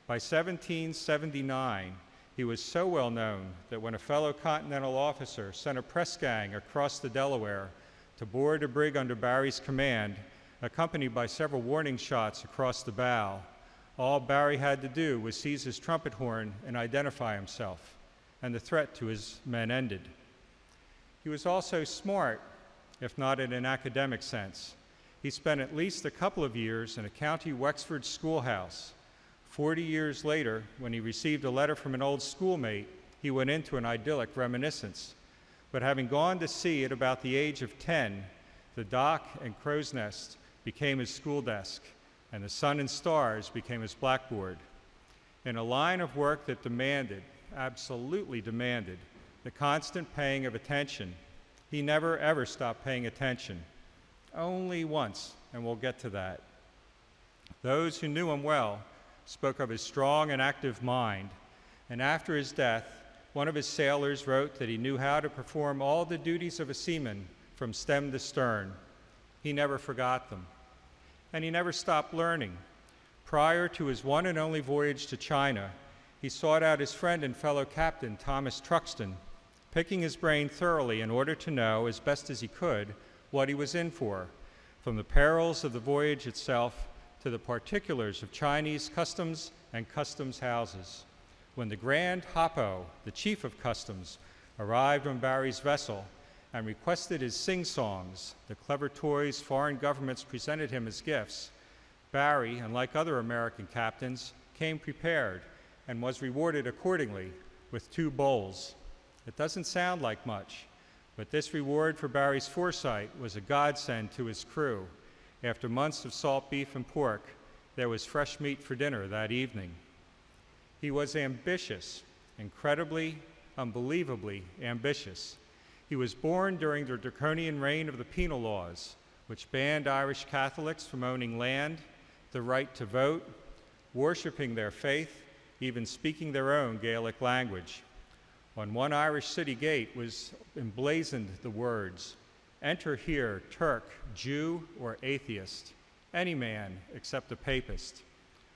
By 1779, he was so well known that when a fellow Continental officer sent a press gang across the Delaware to board a brig under Barry's command, accompanied by several warning shots across the bow, all Barry had to do was seize his trumpet horn and identify himself, and the threat to his men ended. He was also smart, if not in an academic sense. He spent at least a couple of years in a county Wexford schoolhouse. 40 years later, when he received a letter from an old schoolmate, he went into an idyllic reminiscence. But having gone to sea at about the age of 10, the dock and crow's nest became his school desk, and the sun and stars became his blackboard. In a line of work that demanded, absolutely demanded, the constant paying of attention, he never ever stopped paying attention. Only once, and we'll get to that. Those who knew him well spoke of his strong and active mind, and after his death, one of his sailors wrote that he knew how to perform all the duties of a seaman from stem to stern. He never forgot them, and he never stopped learning. Prior to his one and only voyage to China, he sought out his friend and fellow captain, Thomas Truxton, picking his brain thoroughly in order to know, as best as he could, what he was in for, from the perils of the voyage itself to the particulars of Chinese customs and customs houses. When the Grand Hapo, the chief of customs, arrived on Barry's vessel and requested his sing-songs, the clever toys foreign governments presented him as gifts, Barry, unlike other American captains, came prepared and was rewarded accordingly with 2 bowls. It doesn't sound like much, but this reward for Barry's foresight was a godsend to his crew. After months of salt beef and pork, there was fresh meat for dinner that evening. He was ambitious, incredibly, unbelievably ambitious. He was born during the draconian reign of the penal laws, which banned Irish Catholics from owning land, the right to vote, worshiping their faith, even speaking their own Gaelic language. On one Irish city gate was emblazoned the words, "Enter here, Turk, Jew, or atheist, any man except a papist."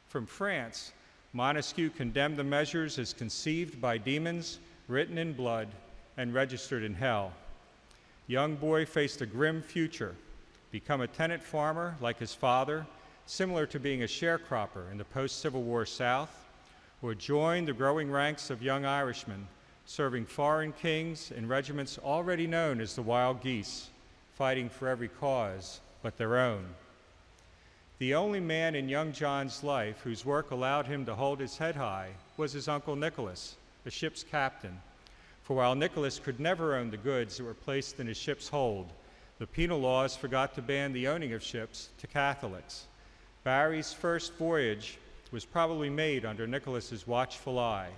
From France, Montesquieu condemned the measures as conceived by demons, written in blood, and registered in hell. Young boy faced a grim future, become a tenant farmer like his father, similar to being a sharecropper in the post-Civil War South, or join the growing ranks of young Irishmen, serving foreign kings in regiments already known as the Wild Geese, fighting for every cause but their own. The only man in young John's life whose work allowed him to hold his head high was his uncle Nicholas, the ship's captain. For while Nicholas could never own the goods that were placed in his ship's hold, the penal laws forgot to ban the owning of ships to Catholics. Barry's first voyage was probably made under Nicholas's watchful eye.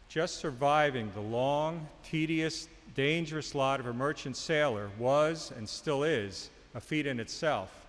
Just surviving the long, tedious, dangerous lot of a merchant sailor was, and still is, a feat in itself.